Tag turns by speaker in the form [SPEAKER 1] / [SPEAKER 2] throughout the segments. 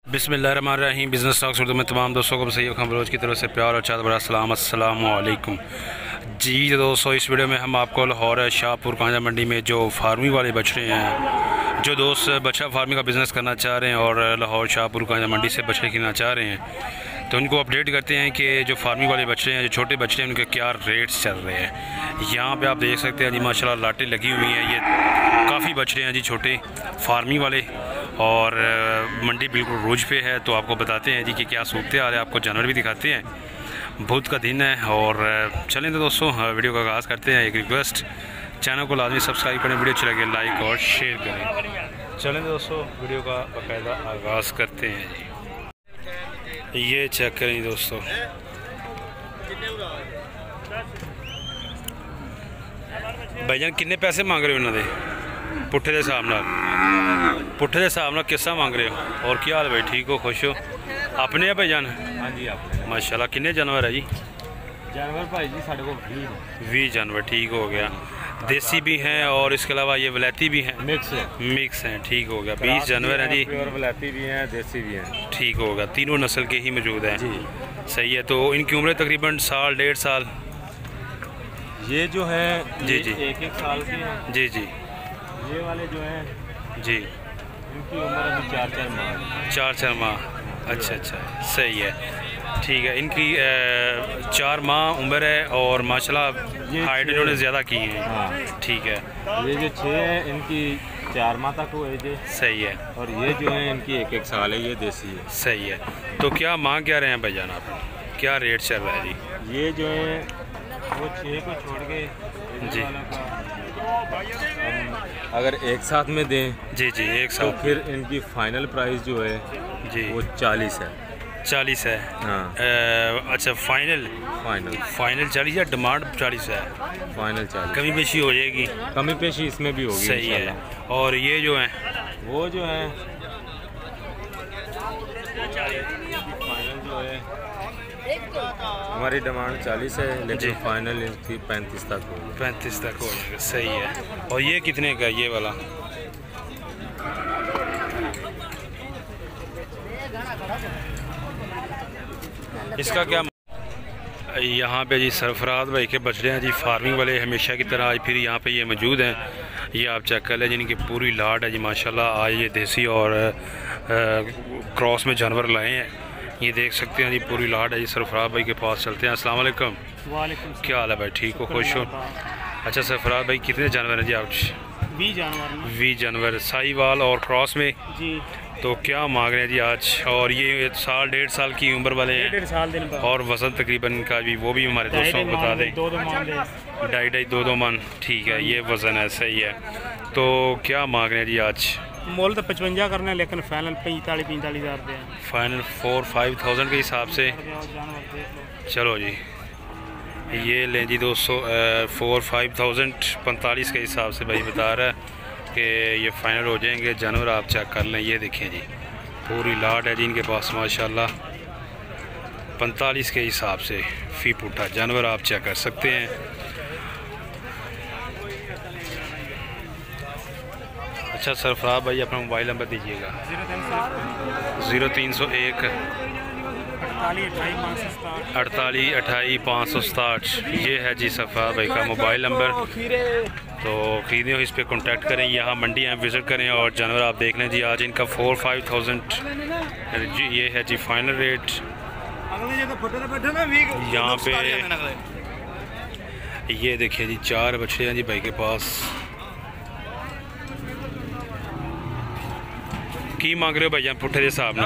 [SPEAKER 1] बिस्मिल्लाहिर्रहमानिर्रहीम। Business talks Urdu में तमाम दोस्तों को सैयद खान बलोच की तरफ से प्यार और चाहत बड़ा सलाम, अस्सलामु अलैकुम जी। दोस्तों, इस वीडियो में हम आपको लाहौर शाहपुर कांजा मंडी में जो फार्मिंग वाले बछड़े हैं, जो दोस्त बछड़ा फार्मिंग का बिज़नेस करना चाह रहे हैं और लाहौर शाहपुर कांजा मंडी से बछड़े खरीदना चाह रहे हैं, तो उनको अपडेट करते हैं कि जो फार्मिंग वाले बछड़े हैं, जो छोटे बछड़े हैं, उनके क्या रेट्स चल रहे हैं। यहाँ पे आप देख सकते हैं जी, माशाल्लाह लाटें लगी हुई हैं। ये काफ़ी बछड़े हैं जी छोटे फार्मिंग वाले, और मंडी बिल्कुल रूज पे है। तो आपको बताते हैं जी कि क्या सूरत हाल है, आपको जानवर भी दिखाते हैं। बुध का दिन है और चलें तो दोस्तों वीडियो का आगाज़ करते हैं। एक रिक्वेस्ट, चैनल को लाजमी सब्सक्राइब करें, वीडियो अच्छा लगे लाइक और शेयर करें। चलें तो दोस्तों वीडियो का बाकायदा आगाज़ करते हैं जी। ये चेक करें दोस्तों, भाईजान कितने पैसे मांग रहे हो इन्होंने? पुट्ठे के हिसाब नाल किस मांग रहे हो? और क्या हाल भाई, ठीक हो, खुश हो? अपने है भाईजान?
[SPEAKER 2] हाँ जी अपने।
[SPEAKER 1] माशाल्लाह कितने जानवर है जी?
[SPEAKER 2] जानवर भाई जी साढ़े को
[SPEAKER 1] 20 जानवर, ठीक हो गया। देसी भी हैं और इसके अलावा ये वलैती भी हैं, मिक्स हैं, ठीक हो गया। 20 जानवर हैं जी,
[SPEAKER 2] और वलैती भी हैं, देसी भी हैं,
[SPEAKER 1] ठीक हो गया। तीनों नस्ल के ही मौजूद हैं
[SPEAKER 2] जी।
[SPEAKER 1] सही है। तो इनकी उम्र तकरीबन साल 1.5 साल?
[SPEAKER 2] ये जो है
[SPEAKER 1] जी जी,
[SPEAKER 2] 1-1 साल के हैं
[SPEAKER 1] जी जी।
[SPEAKER 2] ये वाले जो हैं
[SPEAKER 1] जी,
[SPEAKER 2] इनकी उम्र अभी 4-4 माह।
[SPEAKER 1] 4-4 माह, अच्छा अच्छा, सही है, ठीक है। इनकी 4 माह उम्र है और माशाल्लाह हाइट इन्होंने ज़्यादा की है।
[SPEAKER 2] हाँ
[SPEAKER 1] ठीक है।
[SPEAKER 2] ये जो 6 है इनकी 4 माह तक हुए थे,
[SPEAKER 1] सही है।
[SPEAKER 2] और ये जो है इनकी 1-1 साल है, ये देसी है।
[SPEAKER 1] सही है। तो क्या मांग क्या रहे हैं भाईजान आप, क्या रेट चल रहा है जी?
[SPEAKER 2] ये जो है वो 6 को छोड़ के
[SPEAKER 1] जी,
[SPEAKER 2] अगर एक साथ में दें
[SPEAKER 1] जी जी, एक
[SPEAKER 2] तो
[SPEAKER 1] साथ,
[SPEAKER 2] फिर इनकी फाइनल प्राइस जो है
[SPEAKER 1] जी
[SPEAKER 2] वो 40 है।
[SPEAKER 1] 40 है?
[SPEAKER 2] हाँ
[SPEAKER 1] अच्छा, फाइनल 40 या डिमांड 40 है?
[SPEAKER 2] फाइनल 40।
[SPEAKER 1] कमी पेशी हो जाएगी?
[SPEAKER 2] कमी पेशी इसमें भी होगी।
[SPEAKER 1] सही है। और ये जो है
[SPEAKER 2] वो जो है फाइनल जो है हमारी डिमांड 40 है, लेकिन फाइनल इसकी 35 तक होगी।
[SPEAKER 1] 35 तक हो जाएगा, सही है। और ये कितने का ये वाला? इसका क्या? यहाँ पे जी सरफराज भाई के बछड़े हैं जी, फार्मिंग वाले हमेशा की तरह आज फिर यहाँ पे ये मौजूद हैं। ये आप चेक कर लें, जिनकी पूरी लाट है जी माशाल्लाह। आज ये देसी और क्रॉस में जानवर लाए हैं, ये देख सकते हैं जी, पूरी लाट है जी। सरफराज भाई के पास चलते हैं। अस्सलाम वालेकुम।
[SPEAKER 3] वालेकुम।
[SPEAKER 1] क्या हाल है भाई, ठीक हो, खुश हो? अच्छा सरफराज भाई कितने जानवर हैं जी आप?
[SPEAKER 3] 20
[SPEAKER 1] जानवर साहीवाल और क्रॉस में
[SPEAKER 3] जी।
[SPEAKER 1] तो क्या मांग रहे हैं जी आज? और ये साल 1.5 साल की उम्र वाले हैं,
[SPEAKER 3] 1.5 साल दिन
[SPEAKER 1] और वज़न तकरीबन का भी वो भी हमारे दोस्तों को बता दें। 2.5 मन, ठीक है, ये वज़न है, सही है। तो क्या मांग रहे हैं जी आज?
[SPEAKER 3] मोल तो 55 करना है, लेकिन फाइनल 45-45 हज़ार दे।
[SPEAKER 1] फाइनल 4-5,000 के हिसाब से। चलो जी, ये लें जी दोस्तों 4-5,000 45 के हिसाब से भाई बता रहा है कि ये फ़ाइनल हो जाएंगे जानवर। आप चेक कर लें, ये देखें जी, पूरी लाट है जी इनके पास माशाल्लाह। 45 के हिसाब से फी पुट्ठा जानवर आप चेक कर सकते हैं। अच्छा सरफराज भाई अपना मोबाइल नंबर दीजिएगा। 0301 48 28 567। ये है जी सरफराज भाई का मोबाइल नंबर। तो खरीदने हो इस पर कॉन्टैक्ट करें, यहाँ मंडी हैं विज़िट करें और जानवर आप देख लें जी। आज इनका 4-5,000 जी, ये है जी फाइनल रेट। यहाँ पे ये देखिए जी, 4 बछड़े हैं जी भाई के पास। की मांग रहे हो भैया पुट्ठे के हिसाब ना?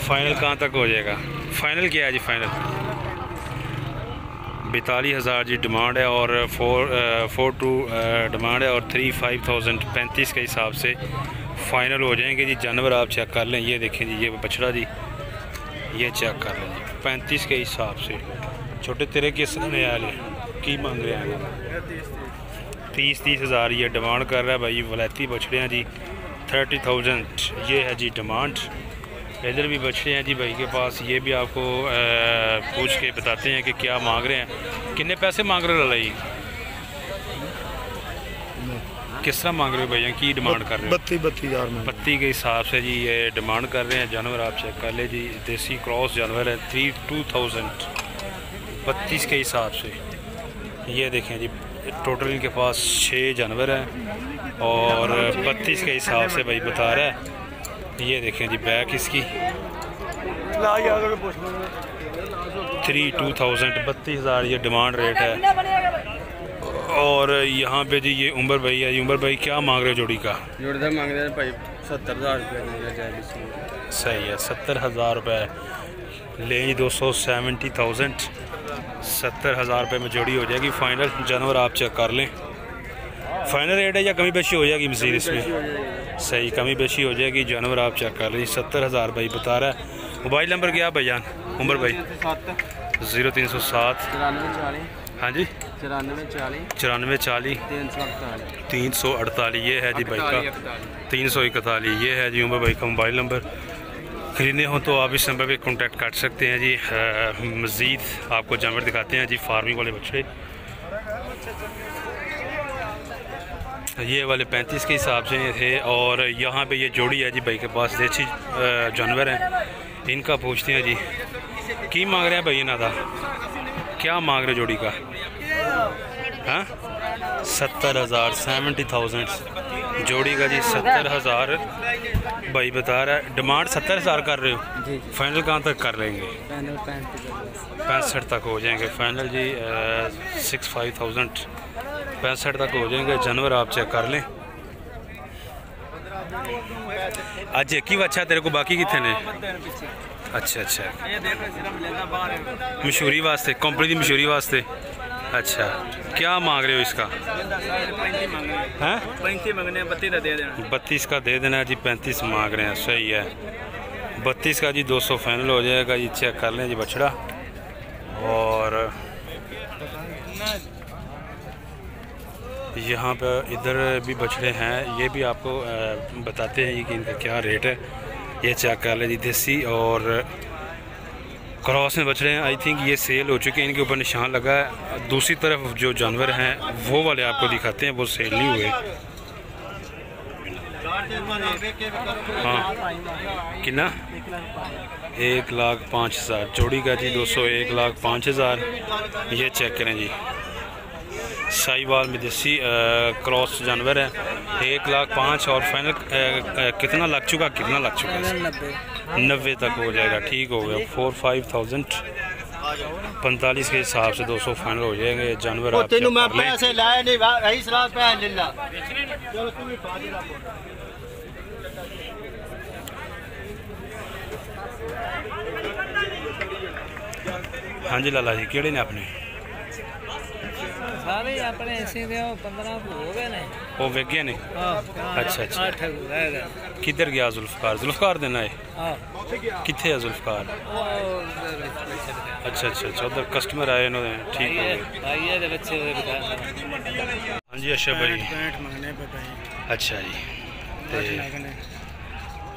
[SPEAKER 1] फाइनल कहाँ तक हो जाएगा? फाइनल क्या है जी? फाइनल 42,000 जी डिमांड है, और 4-2 डिमांड है, और 3-5,000 35 के हिसाब से फ़ाइनल हो जाएंगे जी। जानवर आप चेक कर लें, ये देखें जी, ये बछड़ा जी, ये चेक कर लें जी, 35 के हिसाब से। छोटे तेरे किस नए आले की मांग रहे हैं? 30 हज़ार ये डिमांड कर रहा है भाई। वलैती बछड़े हैं जी, 30,000 ये है जी डिमांड। इधर भी बछड़े हैं जी भाई के पास, ये भी आपको पूछ के बताते हैं कि क्या मांग रहे हैं, कितने पैसे मांग रहे हो लड़ाई? किस तरह मांग रहे हो भैया, की डिमांड कर रहे हो?
[SPEAKER 3] 32,000 में।
[SPEAKER 1] पत्ती के हिसाब से जी ये डिमांड कर रहे हैं। जानवर आप चेक कर ले जी, देसी क्रॉस जानवर है। 32,000 32 के हिसाब से। ये देखें जी, टोटल इनके पास 6 जानवर हैं और 32 के हिसाब से भाई बता रहा है। ये देखें जी बैक इसकी 32,000 32,000 ये डिमांड रेट है। और यहाँ पे जी ये उमर भाई है। उमर भाई क्या मांग रहे हो जोड़ी का?
[SPEAKER 2] जोड़ी का मांग रहे हैं भाई 70,000 रुपये।
[SPEAKER 1] सही है, 70,000 रुपये ले जी। 270,000 70,000 रुपये में जोड़ी हो जाएगी फाइनल। जानवर आप चेक कर लें, फाइनल रेट है या कमी बेशी हो जाएगी मज़ीद इसमें? सही, कमी बेशी हो जाएगी। जानवर आप चेक कर लें। 70,000 भाई बता रहा है। मोबाइल नंबर क्या भैया उमर भाई? 0307 हाँ जी 94 40 348 ये है जी भाई का। 341 ये है जी उमर भाई का मोबाइल नंबर। खरीदने हो तो आप इस नंबर पे कांटेक्ट कर सकते हैं जी। मज़ीद आपको जानवर दिखाते हैं जी, फार्मिंग वाले बछड़े। ये वाले 35 के हिसाब से थे। और यहाँ पे ये जोड़ी है जी भाई के पास, देसी जानवर हैं। इनका पूछते हैं जी की मांग रहे हैं भाई ना था, क्या मांग रहे जोड़ी का? हाँ 70,000 70,000 जोड़ी का जी। 70,000 भाई बता रहा है। डिमांड 70,000 कर रहे हो जी। फाइनल कहाँ तक कर लेंगे? 65 तक हो जाएंगे फाइनल जी। 65,000 65 तक हो जाएंगे। जानवर आप चेक कर लें। आज एक ही बच्चा तेरे को, बाकी कितने ने? अच्छा अच्छा, मशहूरी वास्ते, कंपनी की मशहूरी वास्ते। अच्छा, क्या मांग रहे हो इसका? 32 का दे देना जी। 35 मांग रहे हैं, सही है। 32 का जी 200 फाइनल हो जाएगा जी। चेक कर लें जी बछड़ा। और यहाँ पर इधर भी बछड़े हैं, ये भी आपको बताते हैं कि इनका क्या रेट है। ये चेक कर ले जी, देसी और क्रॉस में बछड़े हैं। आई थिंक ये सेल हो चुके हैं, इनके ऊपर निशान लगा है। दूसरी तरफ जो जानवर हैं वो वाले आपको दिखाते हैं, वो सेल नहीं हुए। हाँ कितना? 1,05,000 जोड़ी का जी। 201,05,000 ये चेक करें जी। साहिवाल में देसी क्रॉस जानवर है। 1,05,000 और फाइनल कितना लग चुका? 90 तक हो जाएगा। ठीक हो गया। 45,000 45 के हिसाब से 200 फाइनल हो जाएंगे। जानवर आप चेक कर लें। हाँ जी लाला जी, केड़े ने अपने?
[SPEAKER 4] सारे अपने ऐसे 15 हो गए ने।
[SPEAKER 1] वो वेग गए ने? अच्छा अच्छा। किधर गया जुल्फकार? जुल्फकार देना है? किथे है जुल्फकार? अच्छा अच्छा अच्छा, उधर कस्टमर आए इन्होंने। ठीक है। हाँ जी अच्छा भाई। अच्छा जी,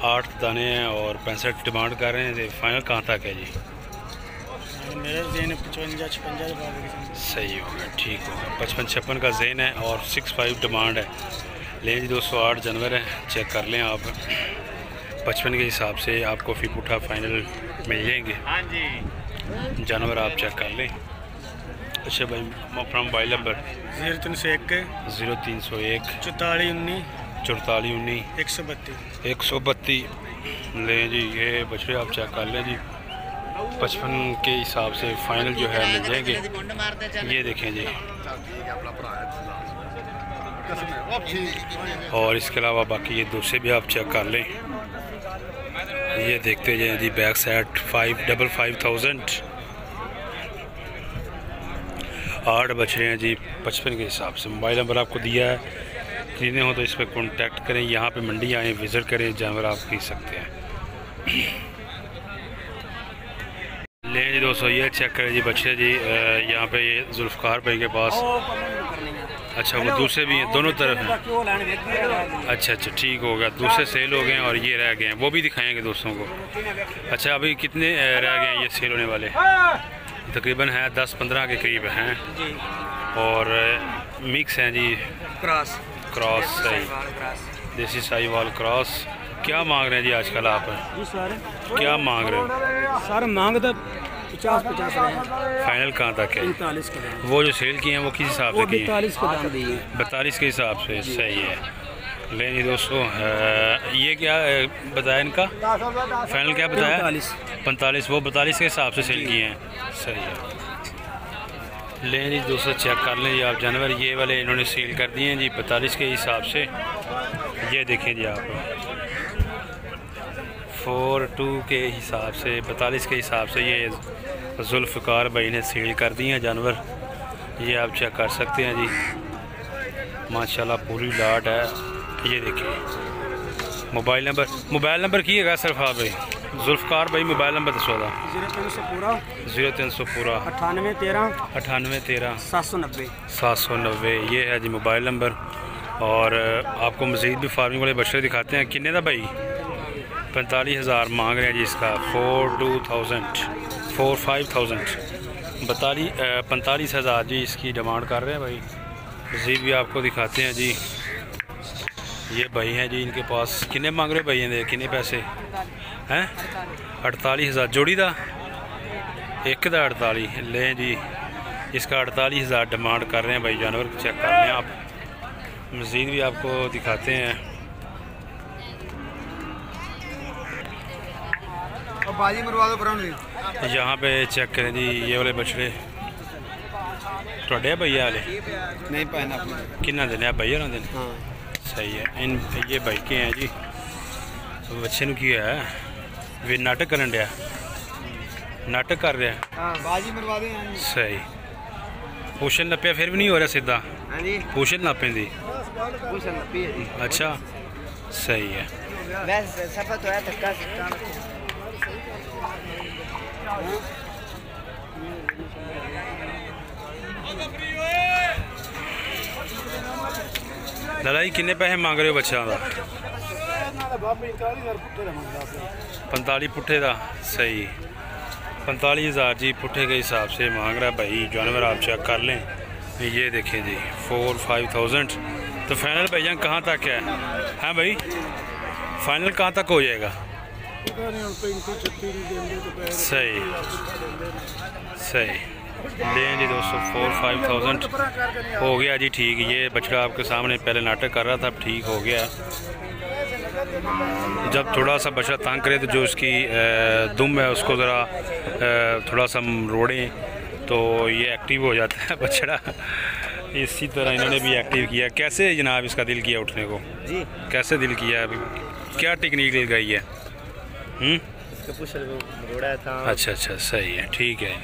[SPEAKER 1] 8 दाने हैं और 65 डिमांड कर रहे हैं। फाइनल कहाँ तक है जी?
[SPEAKER 3] मेरा ज़ेन 55-56
[SPEAKER 1] सही हो गया। ठीक हो गया। 55-56 का ज़ेन है और 65 डिमांड है। लें जी 208 जानवर है। चेक कर लें आप। 55 के हिसाब से आपको फी पुठा फाइनल मिल जाएंगे। जानवर आप चेक कर लें। अच्छा भाई, अपना मोबाइल नंबर
[SPEAKER 3] 0301
[SPEAKER 1] 0301
[SPEAKER 3] 4419
[SPEAKER 1] 4419 132 लें जी। ये बछड़े आप चेक कर लें जी। 55 के हिसाब से फाइनल जो है मिल जाएंगे। ये देखें जी। और इसके अलावा बाकी ये दूसरे भी आप चेक कर लें। ये देखते जाएं जी। बैक साइड 55,000 8 बछड़े हैं जी। 55 के हिसाब से मोबाइल नंबर आपको दिया है। खरीदने हो तो इस पर कॉन्टैक्ट करें। यहाँ पे मंडी आएँ, विज़िट करें, जानवर आप खरीद सकते हैं। ले जी 200 ये चेक करें जी बच्चे जी। यहाँ पे ये जुल्फकार भाई के पास। अच्छा, वो दूसरे भी हैं, दोनों तरफ हैं। अच्छा अच्छा, ठीक हो गया। दूसरे सेल हो गए और ये रह गए हैं, वो भी दिखाएंगे दोस्तों को। अच्छा, अभी कितने रह गए हैं ये सेल होने वाले? तकरीबन है 10-15 के करीब हैं। और मिक्स हैं जी, क्रॉस, सही, देसी साहिवाल क्रॉस। क्या मांग रहे हैं जी आजकल आप?
[SPEAKER 3] जी सर,
[SPEAKER 1] क्या मांग रहे हो?
[SPEAKER 3] सर मांग तो 50-50 है।
[SPEAKER 1] फाइनल कहाँ तक है?
[SPEAKER 3] 45 का दाम।
[SPEAKER 1] वो जो सेल किए हैं वो किस हिसाब
[SPEAKER 3] वो
[SPEAKER 1] से किए हैं?
[SPEAKER 3] 42 का दाम दिए।
[SPEAKER 1] 42 के हिसाब से, सही है। लेकिन दोस्तों ये क्या बताया इनका फाइनल, क्या बताया? 45। वो 42 के हिसाब से सेल किए हैं, सही है। लें जी दोस्तों, चेक कर लें जी आप जानवर, ये वाले इन्होंने सेल कर दिए हैं जी 42 के हिसाब से। ये देखें जी आप 42 के हिसाब से, 42 के हिसाब से ये जुल्फ़िकार भाई ने सेल कर दिए हैं जानवर। ये आप चेक कर सकते हैं जी, माशाल्लाह पूरी लाट है। ये देखिए मोबाइल नंबर की है सिर्फ हाँ भाई जुल्फ़िकार भाई, मोबाइल नंबर दसो दा। 0300 पूरा
[SPEAKER 3] 9813 790।
[SPEAKER 1] ये है जी मोबाइल नंबर। और आपको मज़ीद भी फार्मिंग वाले बच्चे दिखाते हैं। किन्ने दा भाई? 45,000 मांग रहे हैं जी इसका। 45,000 45,000 जी इसकी डिमांड कर रहे हैं भाई। मज़ीद भी आपको दिखाते हैं जी। ये भाई हैं जी, इनके पास किन्ने मांग रहे भाई हैं? किन्ने पैसे हैं? 48,000 जोड़ी दा, एक दा 48। लें जी इसका 48,000 डिमांड कर रहे हैं भाई जानवर। चेक कर लें आप, मज़ीद भी आपको दिखाते हैं।
[SPEAKER 5] बाजी मरवा दो
[SPEAKER 1] यहाँ पे चेक करें जी, ये वाले बछड़े थोड़े भैया वाले
[SPEAKER 5] नहीं पहना
[SPEAKER 1] किन्ना देने भैया ना देने?
[SPEAKER 5] हाँ
[SPEAKER 1] सही है। इन ये भाई के हैं जी। बच्चे की है वे नाटक करन दिया, नाटक कर रहा है।
[SPEAKER 5] बाजी मरवा दे।
[SPEAKER 1] सही। पोषण नप्पिया फिर भी नहीं हो रहा सीधा?
[SPEAKER 5] हाँ जी,
[SPEAKER 1] पोषण नापे दी। अच्छा, सही है।
[SPEAKER 5] वैसे सफा तो है धक्का
[SPEAKER 1] लड़ाई किन्ने पैसे मांग रहे हो बच्चों का? 45 पुट्ठे का, सही। 45,000 जी पुट्ठे के हिसाब से मांग रहा है भाई जानवर। आप चेक कर लें, ये देखें जी 4-5,000। तो फाइनल भाईजान कहाँ तक है? हाँ भाई फाइनल कहाँ तक हो जाएगा? सही सही। लें जी दोस्तों 4-5,000 हो गया जी, ठीक। ये बछड़ा आपके सामने पहले नाटक कर रहा था, अब ठीक हो गया। जब थोड़ा सा बछड़ा तंग करे तो जो उसकी दुम है उसको ज़रा थोड़ा सा रोड़ें तो ये एक्टिव हो जाता है बछड़ा। इसी तरह इन्होंने भी एक्टिव किया। कैसे जनाब इसका दिल किया उठने को जी? कैसे दिल किया अभी? क्या टेक्निक लगाई है? अच्छा अच्छा, सही है, ठीक है।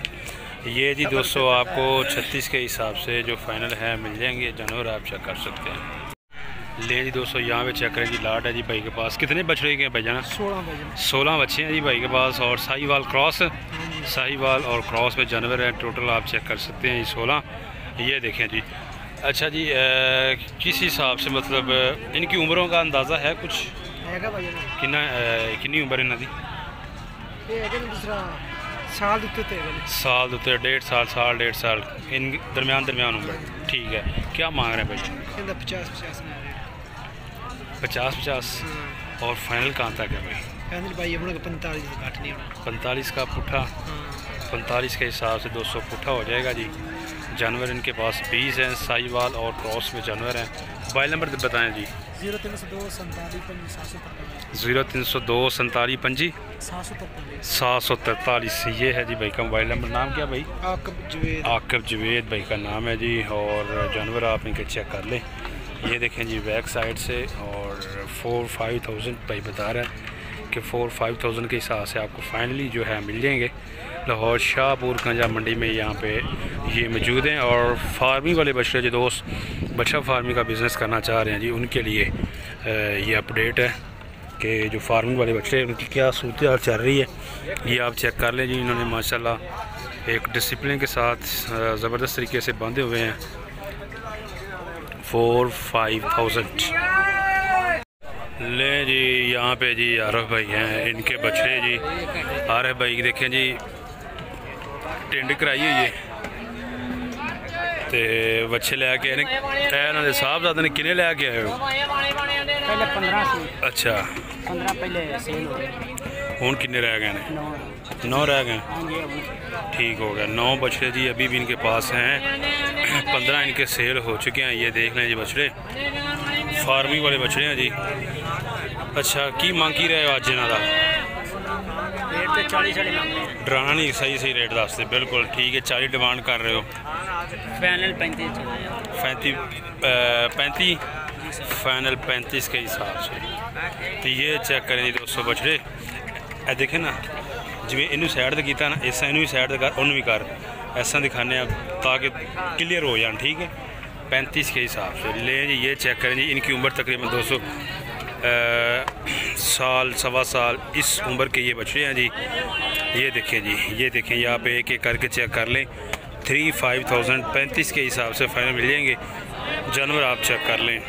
[SPEAKER 1] ये जी दोस्तों आपको 36 के हिसाब से जो फाइनल है मिल जाएंगे जानवर, आप चेक कर सकते हैं। ले जी दोस्तों यहाँ पे चेक करें जी, लाट है जी भाई के पास। कितने बछड़े के भाई जाना? 16 बच्चे हैं जी भाई के पास। और साहिवाल क्रॉस, साहिवाल और क्रॉस में जानवर हैं टोटल, आप चेक कर सकते हैं जी 16। ये देखें जी। अच्छा जी किस हिसाब से मतलब इनकी उम्रों का अंदाज़ा है कुछ? कितनी उम्र इन्हों की?
[SPEAKER 5] साल
[SPEAKER 1] उत्ते 1.5 साल, साल 1.5 साल इन दरम्यान उम्र, ठीक है। क्या मांग रहे हैं भाई? 50-50। और फाइनल कहाँ तक है भाई? 45 का पुट्ठा। 45 के हिसाब से 200 पुट्ठा हो जाएगा जी। जानवर इनके पास 20 हैं, साहिवाल और क्रॉस में जानवर हैं। मोबाइल नंबर बताएं जी। 0302 47 5 743। ये है जी भाई का मोबाइल नंबर। नाम क्या भाई? आकिब जवेद भाई का नाम है जी। और जानवर आप इनके चेक कर लें। ये देखें जी बैक साइड से। और 4-5,000 भाई बता रहा है कि 4-5,000 के हिसाब से आपको फाइनली जो है मिल जाएंगे। लाहौर शाहपुर कंजा मंडी में यहाँ पे ये मौजूद हैं। और फार्मिंग वाले बछड़े जो दोस्त बछड़ा फार्मिंग का बिज़नेस करना चाह रहे हैं जी, उनके लिए ये अपडेट है कि जो फार्मिंग वाले बछड़े उनकी क्या सूरत चल रही है, ये आप चेक कर लें जी। इन्होंने माशाल्लाह एक डिसिप्लिन के साथ ज़बरदस्त तरीके से बांधे हुए हैं। 4-5,000 ले जी। यहाँ पे जी आरफ भाई हैं, इनके बछड़े जी। आरफ भाई देखें जी टेंड कराई हुई है, ਤੇ ਬੱਚੇ ਲੈ ਕੇ ਆਏ ਨੇ। ਇਹ ਇਹਨਾਂ ਦੇ ਸਾਹਿਬਜ਼ਾਦੇ ਨੇ ਕਿੰਨੇ ਲੈ ਕੇ ਆਏ ਹੋ?
[SPEAKER 3] पहले 15 से
[SPEAKER 1] अच्छा
[SPEAKER 3] 15 पहले सेल हो गए
[SPEAKER 1] ਹੁਣ किन्ने रह गए हैं? 9 रह गए।
[SPEAKER 3] हाँ जी
[SPEAKER 1] ठीक हो गया। 9 बछड़े जी अभी भी इनके पास हैं। 15 इनके सेल हो चुके हैं। ये देख लें जी बछड़े, फार्मिंग वाले बछड़े हैं जी। अच्छा की मांग की रहे हो अज इन्हों का?
[SPEAKER 3] रेट तो 40 मांगते हैं,
[SPEAKER 1] डराना नहीं, सही सही रेट दसते। बिल्कुल ठीक है। 40 डिमांड कर रहे हो।
[SPEAKER 3] फाइनल 35
[SPEAKER 1] 35 फाइनल 35 के हिसाब से। तो ये चेक करें जी दोस्तों बछड़े, ए देखे ना जिमें इनू साइड से किया ना, ऐसा इनू भी साइड कर, उन्होंने भी कर, ऐसा दिखाने ताकि क्लियर हो जाए। ठीक है 35 के हिसाब से ले जी। ये चेक करें जी, इनकी उम्र तकरीबन 200 साल सवा साल इस उम्र के ये बछड़े हैं जी। ये देखें जी, ये देखें, यहाँ पे एक एक करके चेक कर लें। 35,000 35 के हिसाब से फाइनल मिल जाएंगे जानवर। आप चेक कर लें।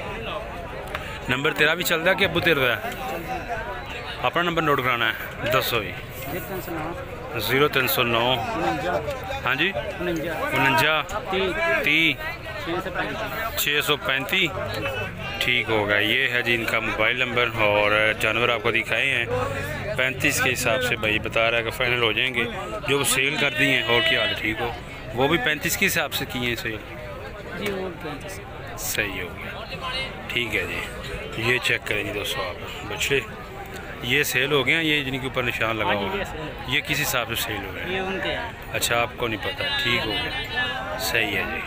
[SPEAKER 1] नंबर तेरा भी चलता है कि अबू तेरा है? अपना नंबर नोट कराना है, दसो जी। 0309 हाँ जी 49 30 635। ठीक होगा। ये है जी इनका मोबाइल नंबर और जानवर आपको दिखाए हैं। 35 के हिसाब से भाई बता रहा है कि फ़ाइनल हो जाएंगे। जो वो सेल कर दी हैं और क्या हाल ठीक हो, वो भी 35 के हिसाब से किए हैं सेल। सही हो गया। ठीक है जी। ये चेक करें जी दोस्तों आप बछड़े, ये सेल हो गए हैं। ये जिनके ऊपर निशान लगा हुआ है ये किस हिसाब से सेल हो गए हैं? अच्छा आपको नहीं पता। ठीक हो गया। सही है जी।